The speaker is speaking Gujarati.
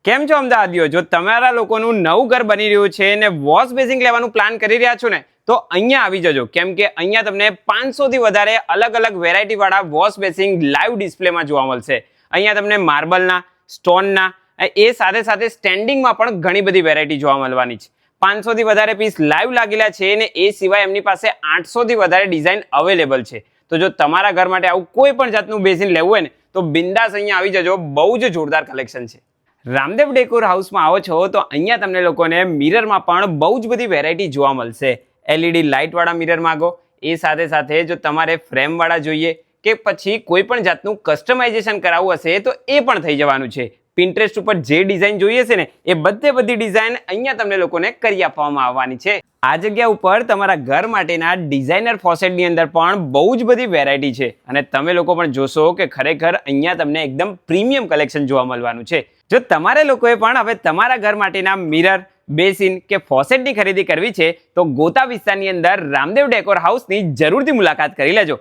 કેમ છો અમદાવાદીઓ? જો તમારા લોકોનું નવું ઘર બની રહ્યું છે ને વોશ બેસિન લેવાનું પ્લાન કરી રહ્યા છો ને, તો અહીંયા આવી જજો. કેમ કે અહીંયા તમને 500 થી વધારે અલગ અલગ વેરાયટી વાળા વોશ બેસિન લાઈવ ડિસ્પ્લેમાં જોવા મળશે. અહીંયા તમને માર્બલના, સ્ટોનના, એ સાથે સાથે સ્ટેન્ડિંગમાં પણ ઘણી બધી વેરાયટી જોવા મળવાની છે. 500 થી વધારે પીસ લાઈવ લાગેલા છે ને એ સિવાય એમની પાસે 800 થી વધારે ડિઝાઇન અવેલેબલ છે. તો જો તમારા ઘર માટે આવું કોઈ પણ જાતનું બેસિન લેવું હોય ને, તો બિંદાસ અહીંયા આવી જજો. બહુ જ જોરદાર કલેક્શન છે. રામદેવ ડેકોર હાઉસમાં આવો છો તો અહીંયા તમને લોકોને મિરરમાં પણ બહુ જ બધી વેરાયટી જોવા મળશે. એલઈડી લાઇટ વાળા મિરર માંગો, એ સાથે સાથે જો તમારે ફ્રેમ વાળા જોઈએ કે પછી કોઈ પણ જાતનું કસ્ટમાઇઝેશન કરાવવું હશે તો એ પણ થઈ જવાનું છે. પિન્ટરેસ્ટ ઉપર જે ડિઝાઇન જોઈએ છે ને એ બધી ડિઝાઇન અહીંયા તમને લોકોને કરી આપવામાં આવવાની છે. આ જગ્યા ઉપર તમારા ઘર માટેના ડિઝાઇનર ફોસેટની અંદર પણ બહુ જ બધી વેરાયટી છે અને તમે લોકો પણ જોશો કે ખરેખર અહીંયા તમને એકદમ પ્રીમિયમ કલેક્શન જોવા મળવાનું છે. જો તમારે લોકોએ પણ હવે તમારા ઘર માટેના મિરર, બેસિન કે ફોસેટની ખરીદી કરવી છે તો ગોતા વિસ્તારની અંદર રામદેવ ડેકોર હાઉસની જરૂરથી મુલાકાત કરી લેજો.